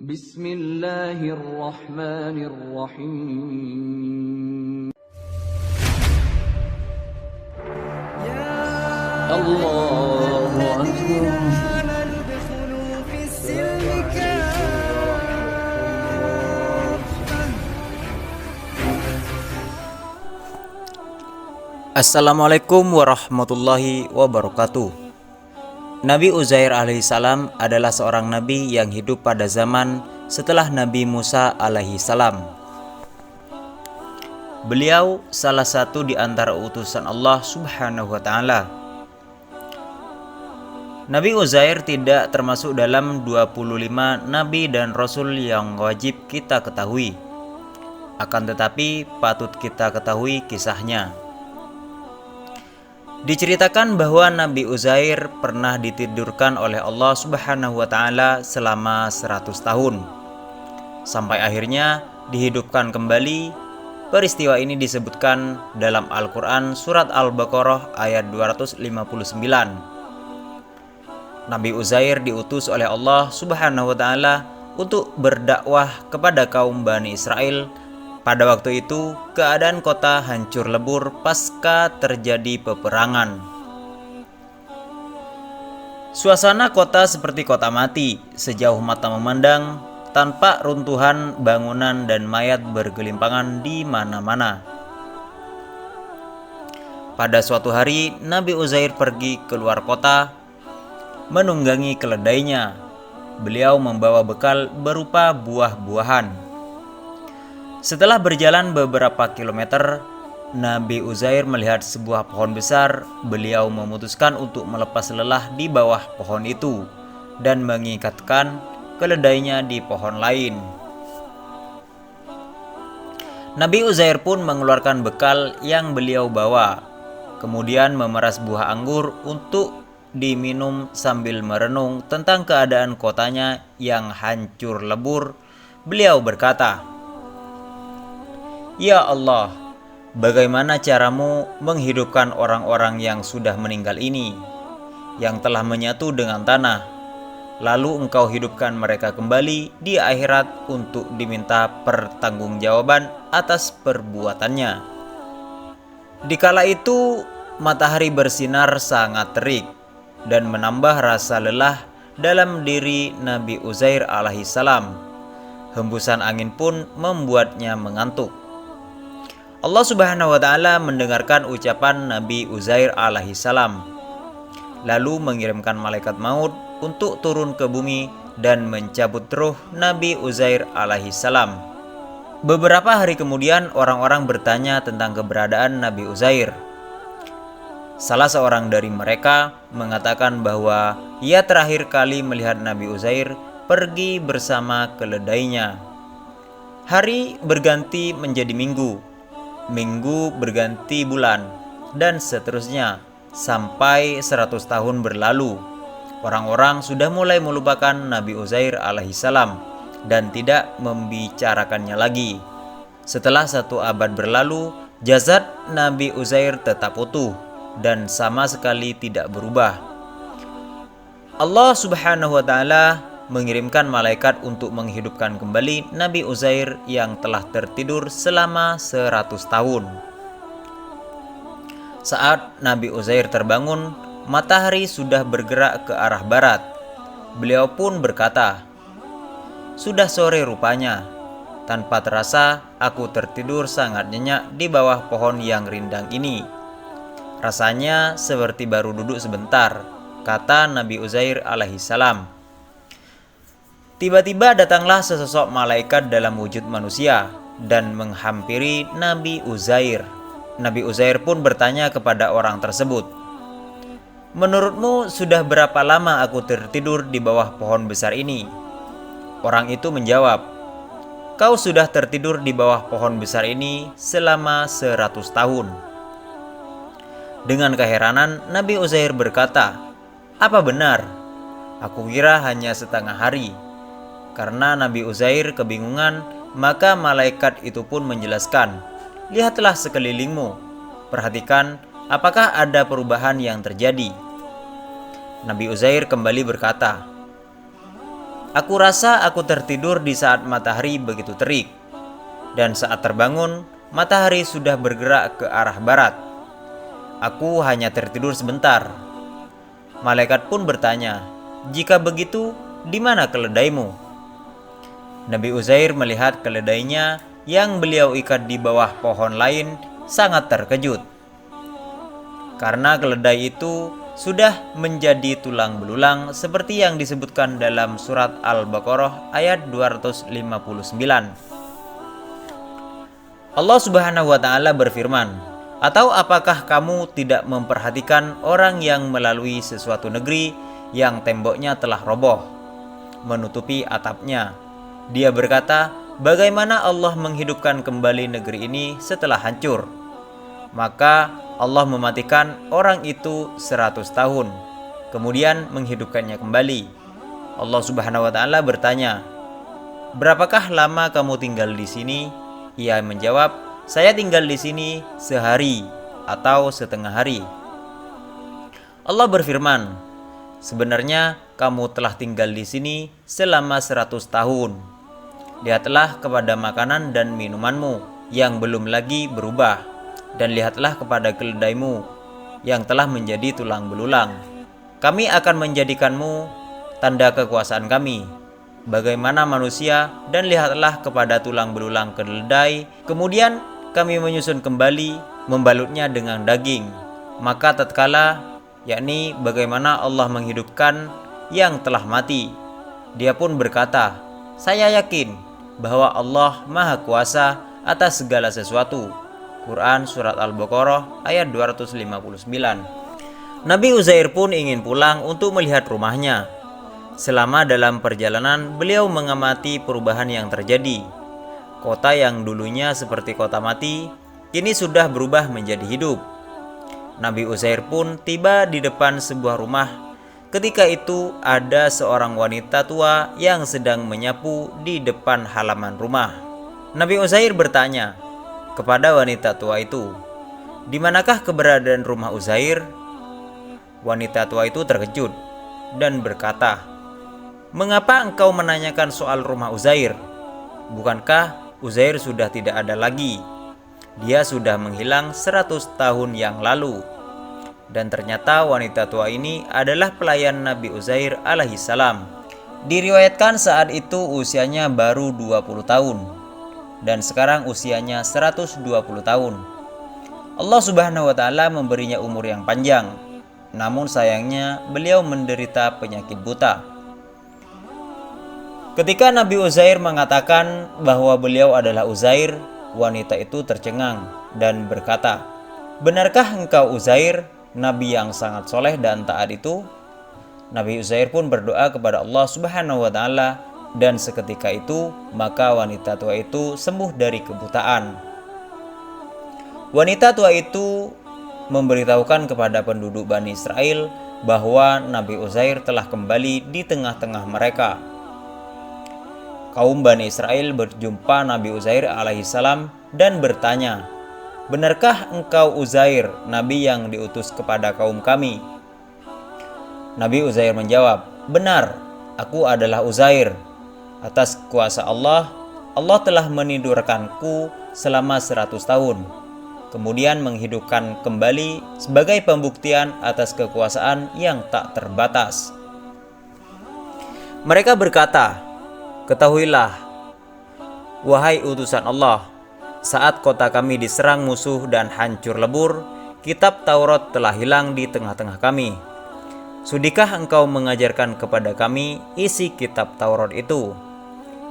Bismillahirrahmanirrahim. Allahu Akbar. Assalamualaikum warahmatullahi wabarakatuh. Nabi Uzair alaihissalam adalah seorang nabi yang hidup pada zaman setelah Nabi Musa alaihissalam. Beliau salah satu di antara utusan Allah subhanahu wa ta'ala. Nabi Uzair tidak termasuk dalam 25 nabi dan rasul yang wajib kita ketahui. Akan tetapi patut kita ketahui kisahnya. Diceritakan bahwa Nabi Uzair pernah ditidurkan oleh Allah subhanahu wa ta'ala selama 100 tahun. Sampai akhirnya dihidupkan kembali. Peristiwa ini disebutkan dalam Al-Quran surat Al-Baqarah ayat 259. Nabi Uzair diutus oleh Allah subhanahu wa ta'ala untuk berdakwah kepada kaum Bani Israel. Pada waktu itu, keadaan kota hancur lebur pasca terjadi peperangan. Suasana kota seperti kota mati, sejauh mata memandang, tanpa runtuhan bangunan dan mayat bergelimpangan di mana-mana. Pada suatu hari, Nabi Uzair pergi keluar kota, menunggangi keledainya. Beliau membawa bekal berupa buah-buahan. Setelah berjalan beberapa kilometer, Nabi Uzair melihat sebuah pohon besar. Beliau memutuskan untuk melepas lelah di bawah pohon itu dan mengikatkan keledainya di pohon lain. Nabi Uzair pun mengeluarkan bekal yang beliau bawa, kemudian memeras buah anggur untuk diminum sambil merenung tentang keadaan kotanya yang hancur lebur. Beliau berkata, "Ya Allah, bagaimana caramu menghidupkan orang-orang yang sudah meninggal ini, yang telah menyatu dengan tanah, lalu engkau hidupkan mereka kembali di akhirat untuk diminta pertanggungjawaban atas perbuatannya." Dikala itu, matahari bersinar sangat terik dan menambah rasa lelah dalam diri Nabi Uzair alaihissalam. Hembusan angin pun membuatnya mengantuk. Allah subhanahu wa ta'ala mendengarkan ucapan Nabi Uzair alaihissalam, lalu mengirimkan malaikat maut untuk turun ke bumi dan mencabut ruh Nabi Uzair alaihissalam. Beberapa hari kemudian orang-orang bertanya tentang keberadaan Nabi Uzair. Salah seorang dari mereka mengatakan bahwa ia terakhir kali melihat Nabi Uzair pergi bersama keledainya. Hari berganti menjadi minggu. Minggu berganti bulan, dan seterusnya sampai 100 tahun berlalu. Orang-orang sudah mulai melupakan Nabi Uzair alaihissalam dan tidak membicarakannya lagi. Setelah 1 abad berlalu, jasad Nabi Uzair tetap utuh dan sama sekali tidak berubah. Allah subhanahu wa ta'ala mengirimkan malaikat untuk menghidupkan kembali Nabi Uzair yang telah tertidur selama 100 tahun. Saat Nabi Uzair terbangun, matahari sudah bergerak ke arah barat. Beliau pun berkata, "Sudah sore rupanya." Tanpa terasa, aku tertidur sangat nyenyak di bawah pohon yang rindang ini. Rasanya seperti baru duduk sebentar, kata Nabi Uzair alaihissalam. Tiba-tiba datanglah sesosok malaikat dalam wujud manusia dan menghampiri Nabi Uzair. Nabi Uzair pun bertanya kepada orang tersebut, "Menurutmu sudah berapa lama aku tertidur di bawah pohon besar ini?" Orang itu menjawab, "Kau sudah tertidur di bawah pohon besar ini selama 100 tahun. Dengan keheranan, Nabi Uzair berkata, "Apa benar? Aku kira hanya setengah hari." Karena Nabi Uzair kebingungan, maka malaikat itu pun menjelaskan, "Lihatlah sekelilingmu, perhatikan apakah ada perubahan yang terjadi." Nabi Uzair kembali berkata, Aku rasa aku tertidur di saat matahari begitu terik, dan saat terbangun, matahari sudah bergerak ke arah barat. Aku hanya tertidur sebentar. Malaikat pun bertanya, "Jika begitu, di mana keledaimu?" Nabi Uzair melihat keledainya yang beliau ikat di bawah pohon lain sangat terkejut. Karena keledai itu sudah menjadi tulang belulang seperti yang disebutkan dalam surat Al-Baqarah ayat 259. Allah Subhanahu wa taala berfirman, "Atau apakah kamu tidak memperhatikan orang yang melalui sesuatu negeri yang temboknya telah roboh, menutupi atapnya? Dia berkata, bagaimana Allah menghidupkan kembali negeri ini setelah hancur? Maka Allah mematikan orang itu 100 tahun, kemudian menghidupkannya kembali." Allah Subhanahu wa taala bertanya, "Berapakah lama kamu tinggal di sini?" Ia menjawab, "Saya tinggal di sini sehari atau setengah hari." Allah berfirman, "Sebenarnya kamu telah tinggal di sini selama 100 tahun. Lihatlah kepada makanan dan minumanmu yang belum lagi berubah, dan lihatlah kepada keledaimu yang telah menjadi tulang belulang. Kami akan menjadikanmu tanda kekuasaan kami, bagaimana manusia, dan lihatlah kepada tulang belulang keledai. Kemudian kami menyusun kembali, membalutnya dengan daging. Maka tatkala, yakni bagaimana Allah menghidupkan yang telah mati, dia pun berkata, saya yakin bahwa Allah Maha Kuasa atas segala sesuatu." Quran Surat Al-Baqarah ayat 259. Nabi Uzair pun ingin pulang untuk melihat rumahnya. Selama dalam perjalanan, beliau mengamati perubahan yang terjadi. Kota yang dulunya seperti kota mati, kini sudah berubah menjadi hidup. Nabi Uzair pun tiba di depan sebuah rumah. Ketika itu ada seorang wanita tua yang sedang menyapu di depan halaman rumah. Nabi Uzair bertanya kepada wanita tua itu, "Di manakah keberadaan rumah Uzair?" Wanita tua itu terkejut dan berkata, "Mengapa engkau menanyakan soal rumah Uzair? Bukankah Uzair sudah tidak ada lagi? Dia sudah menghilang 100 tahun yang lalu." Dan ternyata wanita tua ini adalah pelayan Nabi Uzair alaihissalam. Diriwayatkan saat itu usianya baru 20 tahun. Dan sekarang usianya 120 tahun. Allah Subhanahu wa taala memberinya umur yang panjang. Namun sayangnya beliau menderita penyakit buta. Ketika Nabi Uzair mengatakan bahwa beliau adalah Uzair, wanita itu tercengang dan berkata, "Benarkah engkau Uzair, nabi yang sangat soleh dan taat itu?" Nabi Uzair pun berdoa kepada Allah Subhanahu wa taala, dan seketika itu maka wanita tua itu sembuh dari kebutaan. Wanita tua itu memberitahukan kepada penduduk Bani Israel bahwa Nabi Uzair telah kembali di tengah-tengah mereka. Kaum Bani Israel berjumpa Nabi Uzair alaihissalam dan bertanya, "Benarkah engkau Uzair, nabi yang diutus kepada kaum kami?" Nabi Uzair menjawab, "Benar, aku adalah Uzair. Atas kuasa Allah, Allah telah menidurkanku selama 100 tahun, kemudian menghidupkan kembali sebagai pembuktian atas kekuasaan yang tak terbatas." Mereka berkata, "Ketahuilah, wahai utusan Allah, saat kota kami diserang musuh dan hancur lebur, kitab Taurat telah hilang di tengah-tengah kami. Sudikah engkau mengajarkan kepada kami isi kitab Taurat itu?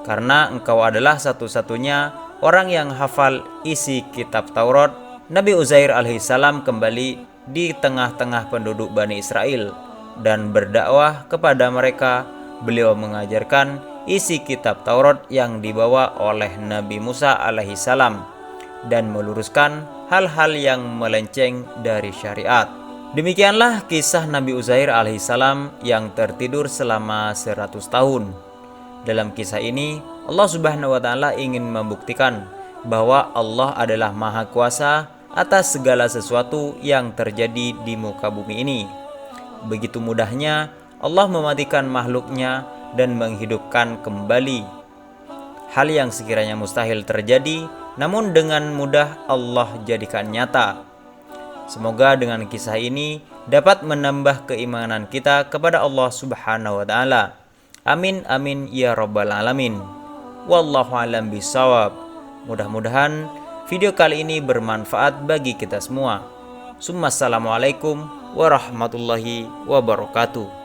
Karena engkau adalah satu-satunya orang yang hafal isi kitab Taurat." Nabi Uzair alaihissalam kembali di tengah-tengah penduduk Bani Israel dan berdakwah kepada mereka. Beliau mengajarkan isi kitab Taurat yang dibawa oleh Nabi Musa alaihissalam dan meluruskan hal-hal yang melenceng dari syariat. Demikianlah kisah Nabi Uzair alaihissalam yang tertidur selama 100 tahun. Dalam kisah ini, Allah Subhanahu wa taala ingin membuktikan bahwa Allah adalah Maha Kuasa atas segala sesuatu yang terjadi di muka bumi ini. Begitu mudahnya Allah mematikan makhluknya dan menghidupkan kembali. Hal yang sekiranya mustahil terjadi, namun dengan mudah Allah jadikan nyata. Semoga dengan kisah ini dapat menambah keimanan kita kepada Allah Subhanahu wa taala. Amin amin ya rabbal alamin. Wallahu alam bisawab. Mudah-mudahan video kali ini bermanfaat bagi kita semua. Assalamualaikum warahmatullahi wabarakatuh.